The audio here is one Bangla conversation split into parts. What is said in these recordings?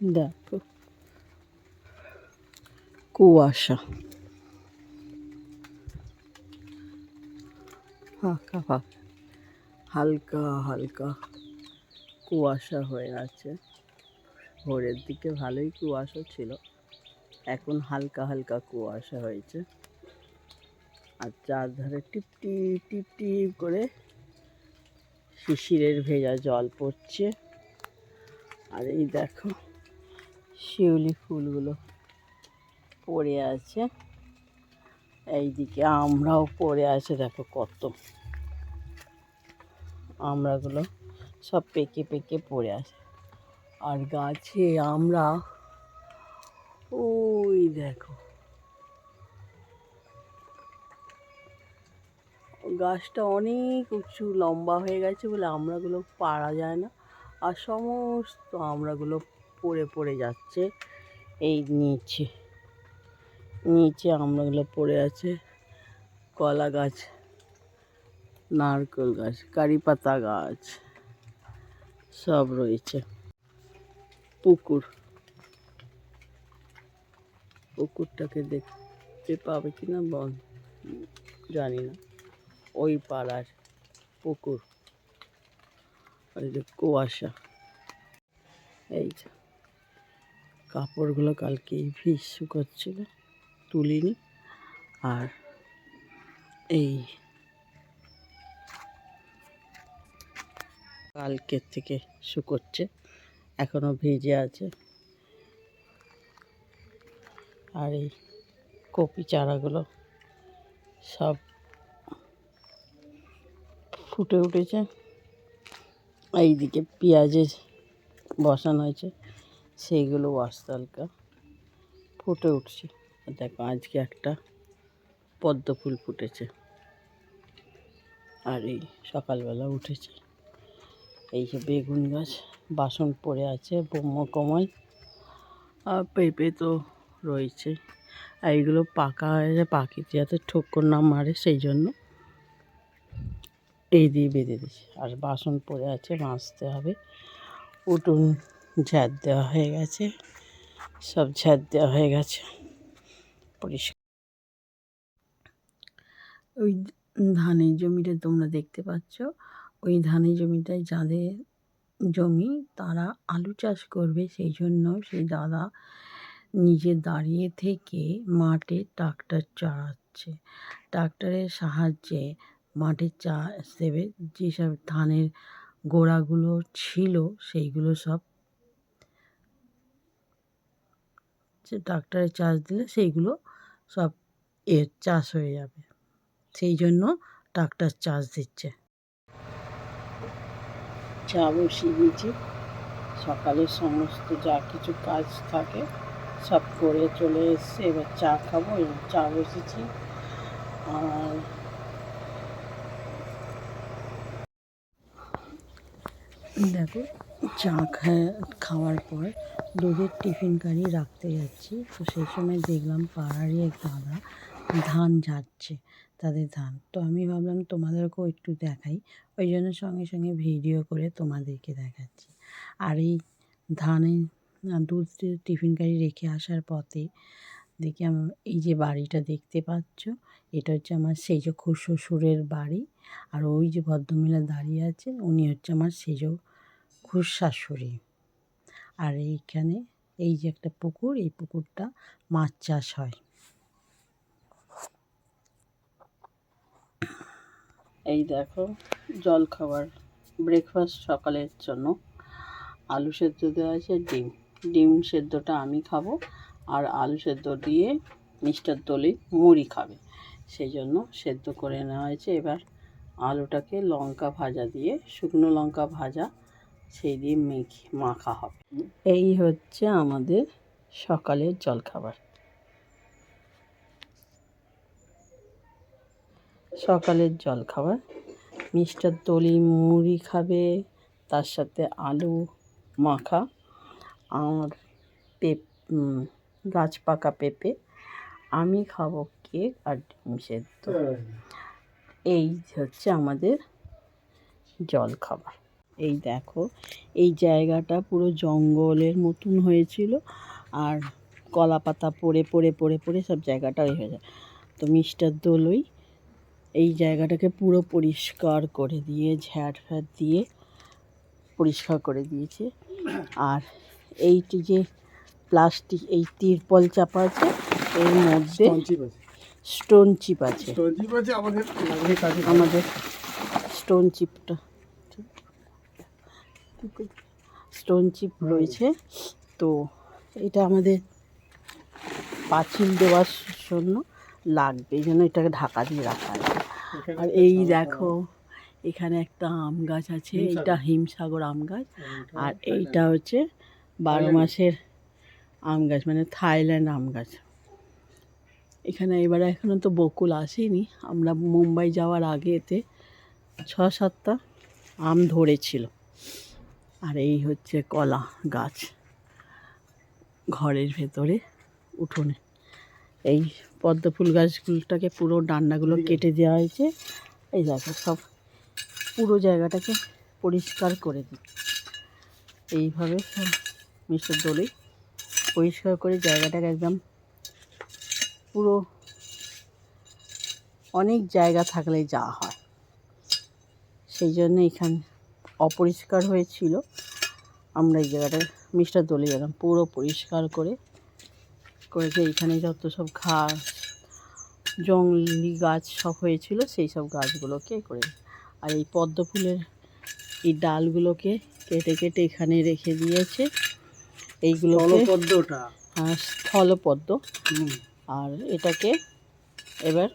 দেখো কুয়াশা, ফাঁকা ফাঁকা, হালকা হালকা কুয়াশা হয়ে আছে। ভোরের দিকে ভালোই কুয়াশা ছিল, এখন হালকা হালকা কুয়াশা হয়েছে। আর চারধারে টিপ টিপ টিপ টিপ করে শিশিরের ভেজা জল পড়ছে। আর এই দেখো শিউলি ফুলগুলো পড়ে আছে, এইদিকে আমরাও পড়ে আছে। দেখো কত আমড়াগুলো সব পেকে পেকে পড়ে আছে। আর গাছে আমরা ওই দেখো, গাছটা অনেক উঁচু লম্বা হয়ে গেছে বলে আমড়াগুলো পারা যায় না। আর সমস্ত আমড়াগুলো পড়ে পড়ে যাচ্ছে এই নিচে নিচে আমড়াগুলো পড়ে আছে। কলা গাছ, নারকেল গাছ, কারি পাতা গাছ সব রয়েছে। পুকুরটাকে দেখতে পাবে কিনা বল জানি না। ওই পাড়ার পুকুর, ওই যে কুয়াশা। এই যে কাপড়গুলো কালকে ভিজ শুকোচ্ছিল, তুলিনি। আর এই কালকের থেকে শুকোচ্ছে, এখনো ভিজে আছে। আর এই কপি চারাগুলো সব ফুটে উঠেছে। এইদিকে পেঁয়াজের বসানো হয়েছে, সেইগুলো আস্তে হালকা ফুটে উঠছে। দেখো আজকে একটা পদ্ম ফুল ফুটেছে। আর এই সকালবেলা উঠেছে। এই যে বেগুন গাছ, বাসন পড়ে আছে, ব্রহ্মকমল। আর পেঁপে তো রয়েছে। এইগুলো পাকা হয়ে যায়, পাখিতে যাতে ঠোক্কর না মারে সেই জন্য এই দিয়ে বেঁধে দিচ্ছি। আর বাসন পড়ে আছে, মাজতে হবে। উঠোন ঝাড় দেওয়া হয়ে গেছে, সব ঝাড় দেওয়া হয়ে গেছে পরিষ্কার। ওই ধানের জমিটা তোমরা দেখতে পাচ্ছ, ওই ধানের জমিটায় যাদের জমি তারা আলু চাষ করবে, সেই জন্য সেই দাদা নিজে দাঁড়িয়ে থেকে মাঠে ট্রাক্টর চালাচ্ছে। ট্রাক্টরের সাহায্যে মাঠে চাষ দেবে। যেসব ধানের গোড়াগুলো ছিল সেইগুলো সব ট্রাক্টরে চাষ দিলে সেইগুলো সব চাষ হয়ে যাবে, সেই জন্য ট্রাক্টর চাষ দিচ্ছে। চা বসিয়ে দিয়েছি, সকালের সমস্ত যা কিছু কাজ থাকে সব করে চলে এসছে। এবার চা খাবো, চা বসেছি। আর দেখো চা খাওয়ার পর দুধের টিফিন কারি রাখতে যাচ্ছি। তো সেই সময় দেখলাম পাড়ারই এক দাদা ধান ঝাড়ছে, তাদের ধান। তো আমি ভাবলাম তোমাদেরকেও একটু দেখাই, ওই জন্য সঙ্গে সঙ্গে ভিডিও করে তোমাদেরকে দেখাচ্ছি। আর এই ধানের দুধ টিফিন কারি রেখে আসার পথে দেখি আমার এই যে বাড়িটা দেখতে পাচ্ছ, এটা হচ্ছে আমার সেজ শ্বশুরের বাড়ি। আর ওই যে ভদ্রমহিলা দাঁড়িয়ে আছে, উনি হচ্ছে আমার সেজ শাশুড়ি। আর এইখানে এই যে একটা পুকুর, এই পুকুরটা মাছ চাষ হয়। এই দেখো জলখাবার, ব্রেকফাস্ট সকালের জন্য আলু সেদ্ধ দেওয়া আছে, ডিম সেদ্ধটা আমি খাবো। আর আলু সেদ্ধ দিয়ে মিস্টার দলি মুড়ি খাবে, সেই জন্য সেদ্ধ করে নেওয়া হয়েছে। এবার আলুটাকে লঙ্কা ভাজা দিয়ে, শুকনো লঙ্কা ভাজা, সেই দিয়ে মাখা হবে। এই হচ্ছে আমাদের সকালের জলখাবার। সকালের জলখাবার মিস্টার দলি মুড়ি খাবে, তার সাথে আলু মাখা আর গাছ পাকা পেঁপে। আমি খাবো কেক আর ডিম সেদ্ধ। এই হচ্ছে আমাদের জলখাবার। এই দেখো, এই জায়গাটা পুরো জঙ্গলের মতন হয়েছিল, আর কলা পাতা পড়ে পড়ে পড়ে পড়ে সব জায়গাটা হয়ে যায়। তো মিস্টার দোলই এই জায়গাটাকে পুরো পরিষ্কার করে দিয়ে ঝাড় ফ্যাট দিয়ে পরিষ্কার করে দিয়েছে। আর এইটি যে প্লাস্টিক এই তিরপল চাপা আছে, এর মধ্যে স্টোন চিপ আছে। আমাদের স্টোন চিপটা স্টোন চিপ রয়েছে। তো এটা আমাদের পাঁচিল দেওয়ার জন্য লাগবে, এই জন্য এটাকে ঢাকা দিয়ে রাখা আছে। আর এই দেখো, এখানে একটা আম গাছ আছে, এইটা হিমসাগর আম গাছ। আর এইটা হচ্ছে 12 মাসের আম গাছ, মানে থাইল্যান্ড আম গাছ। এখানে এবারে এখনও তো বকুল আসেনি, আমরা মুম্বাই যাওয়ার আগে এতে 6-7টা আম ধরেছিল। আর এই হচ্ছে কলা গাছ ঘরের ভেতরে উঠোনে। এই পদ্ম ফুল গাছগুলোটাকে পুরো ডান্ডাগুলো কেটে দেওয়া হয়েছে। এই দেখো, সব পুরো জায়গাটাকে পরিষ্কার করে দিই। এইভাবে সব মিস্টার দোলই পরিষ্কার করে জায়গাটাকে একদম পুরো, অনেক জায়গা থাকলে যা হয়, সেই জন্য এখানে অপরিষ্কার হয়েছিল। আমরা এই জায়গাটা মিস্টার দোলই একদম পুরো পরিষ্কার করেছে। এইখানে যত সব ঘাস জংলি গাছ সব হয়েছিল, সেই সব গাছগুলোকে করে। আর এই পদ্ম ফুলের এই ডালগুলোকে কেটে কেটে এখানে রেখে দিয়েছে। এইগুলোকে স্থলপদ্ম। আর এটাকে এবার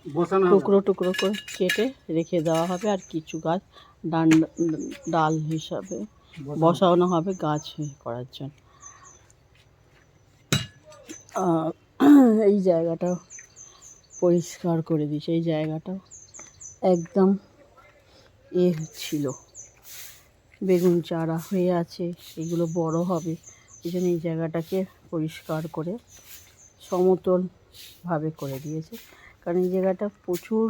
টুকরো টুকরো করে কেটে রেখে দেওয়া হবে। আর কিছু গাছ ডাল হিসাবে বসানো হবে গাছ করার জন্য। এই জায়গাটাও পরিষ্কার করে দিয়েছে। এই জায়গাটাও একদম ছিল, বেগুন চারা হয়ে আছে, এগুলো বড় হবে। এই জন্য এই জায়গাটাকে পরিষ্কার করে সমতলভাবে করে দিয়েছে, কারণ এই জায়গাটা প্রচুর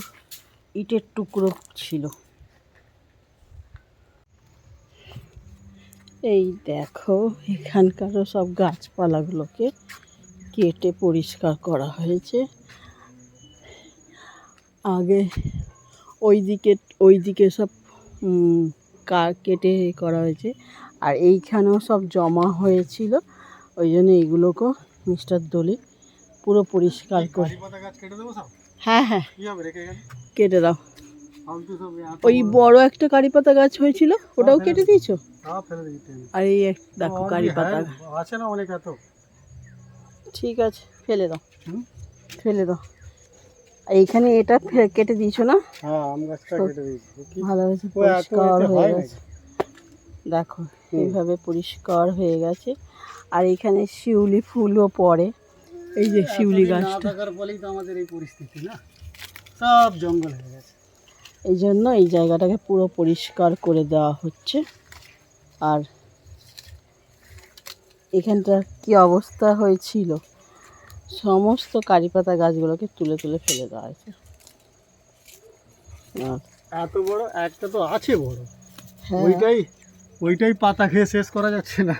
ইটের টুকরো ছিল। এই দেখো, এখানকারও সব গাছপালাগুলোকে কেটে পরিষ্কার করা হয়েছে। আগে ওইদিকে সব কেটে করা হয়েছে, আর এইখানেও সব জমা হয়েছিল। ওই জন্য এইগুলোকেও মিস্টার দোলই পুরো পরিষ্কার করে। হ্যাঁ হ্যাঁ, কেটে দাও। ওই বড় একটা কারি পাতা গাছ হয়েছিল, ওটাও কেটে দিয়েছো? আর এই দেখো কারি পাতা আছে না অনেক, এত ঠিক আছে, ফেলে দাও, ফেলে দাও। এইখানে এটা কেটে দিয়েছো না? হ্যাঁ, আম গাছটা কেটে দিয়েছি। ভালো হয়েছে, পরিষ্কার হয়ে গেছে। দেখো এইভাবে পরিষ্কার হয়ে গেছে। আর এখানে শিউলি ফুলও পড়ে। এই যে শিউলি গাছটা বলেই তো আমাদের এই পরিস্থিতি, না সব জঙ্গল হয়ে গেছে। এই জন্য এই জায়গাটাকে পুরো পরিষ্কার করে দেওয়া হচ্ছে। আর এখানটা কি অবস্থা হয়েছিল, সমস্ত কারি পাতা গাছগুলোকে তুলে তুলে ফেলে দেওয়া হয়েছে। এত বড় একটা তো আছে বড়, ওইটাই পাতা খেয়ে শেষ করা যাচ্ছে না।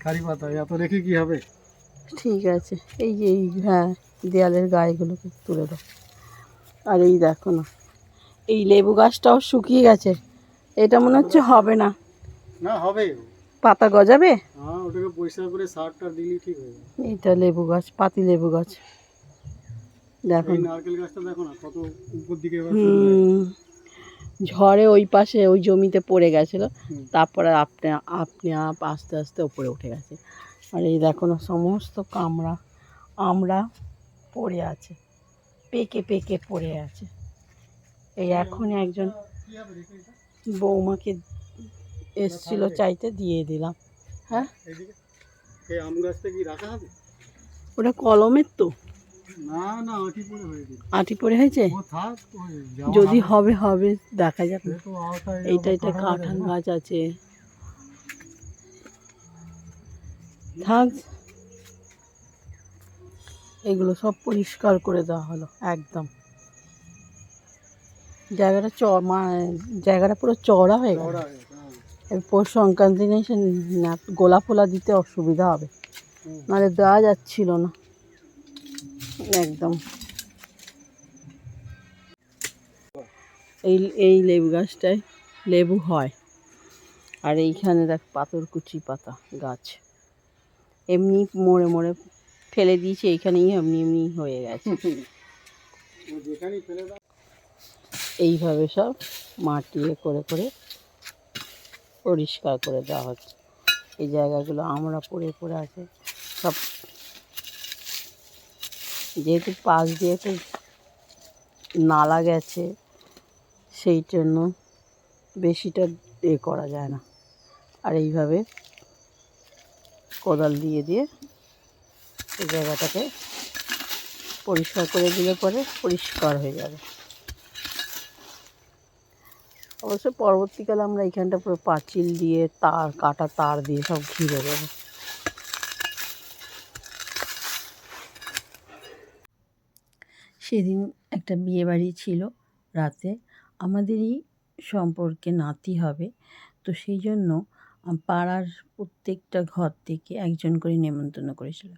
কারি পাতা এত রেখে কি হবে? ঠিক আছে, এই যে হ্যাঁ, দেয়ালের গায়েগুলোকে তুলে দাও। আর এই দেখো না, এই লেবু গাছটাও শুকিয়ে গেছে। এটা মনে হচ্ছে হবে না। না, হবে, পাতা গজাবে। হ্যাঁ, ওটাকে পরিষ্কার করে সারটা দিলেই ঠিক হয়ে যাবে। এইটা লেবু গাছ, পাতি লেবু গাছ। দেখো নারকেল গাছটা দেখো না, কত উপর দিকে ঝড়ে ওই পাশে ওই জমিতে পড়ে গেছিল, তারপরে আপনি আস্তে আস্তে উপরে উঠে গেছে। আর এই দেখো না, সমস্ত আমরা পড়ে আছে, পেকে পেকে পড়ে আছে। এই এখন একজন বৌমাকে এসছিল চাইতে, দিয়ে দিলাম। হ্যাঁ, এই আম গাছটা কি রাখা হবে? ওটা কলমের তো না, না আটি পড়ে হয়েছে। যদি হবে হবে, দেখা যাবে। এইটা কাঁঠাল গাছ আছে, থাক। এগুলো সব পরিষ্কার করে দেওয়া হলো একদম। জায়গাটা জায়গাটা পুরো চওড়া হয়ে গেল। এই পৌষ সংক্রান্তি নেই, সে গোলা ফোলা দিতে অসুবিধা হবে, নাহলে দেওয়া যাচ্ছিল না একদম। এই লেবু গাছটায় লেবু হয়, আর এইখানে দেখ পাথরকুচি পাতা গাছ, এমনি মোড়ে মোড়ে ফেলে দিয়েছি, এইখানেই এমনি এমনি হয়ে গেছে। এইভাবে সব মাটি করে করে পরিষ্কার করে দেওয়া হচ্ছে। এই জায়গাগুলো আমরা পড়ে পড়ে আছে সব, যেহেতু পাশ দিয়ে তো নালা গেছে, সেই জন্য বেশিটা করা যায় না। আর এইভাবে কোদাল দিয়ে দিয়ে এই জায়গাটাকে পরিষ্কার করে দিলে পরে পরিষ্কার হয়ে যাবে। অবশ্য পরবর্তীকালে আমরা এইখানটা পুরো পাঁচিল দিয়ে কাটা তার দিয়ে সব ঘিরে দেবো। সেদিন একটা বিয়েবাড়ি ছিল রাতে, আমাদেরই সম্পর্কে নাতি হবে, তো সেই জন্য পাড়ার প্রত্যেকটা ঘর থেকে একজন করে নেমন্তন্ন করেছিল।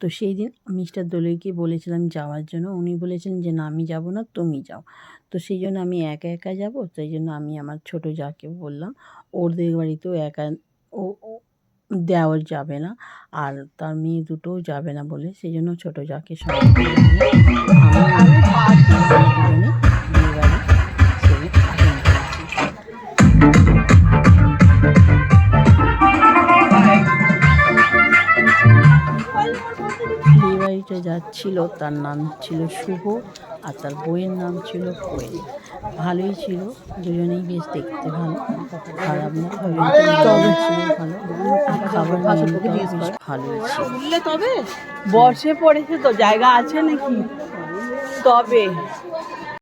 তো সেই দিন মিস্টার দোলেইকে বলেছিলাম যাওয়ার জন্য, উনি বলেছেন যে না আমি যাব না, তুমি যাও। তো সেই জন্য আমি একা একা যাব, তাই জন্য আমি আমার ছোটো যাকে বললাম, ওদের বাড়িতেও একা ও দেওয়া যাবে না, আর তার মেয়ে দুটোও যাবে না বলে, সেই জন্য ছোটো যাকে সঙ্গে নিয়ে আমি দুজনে বিয়েবাড়ি সেই আয়োজন করেছি। বিয়েবাড়িটা যাচ্ছিল, তার নাম ছিল শুভ, আর তার বইয়ের নাম ছিল কোয়েল। ভালোই ছিল, দুজনেই বেশ দেখতে ভালো, খারাপ না, দুজনে ছিল ভালো, খাবার বেশ ভালোই ছিল। তবে বর্ষে পড়েছে তো জায়গা আছে নাকি, তবে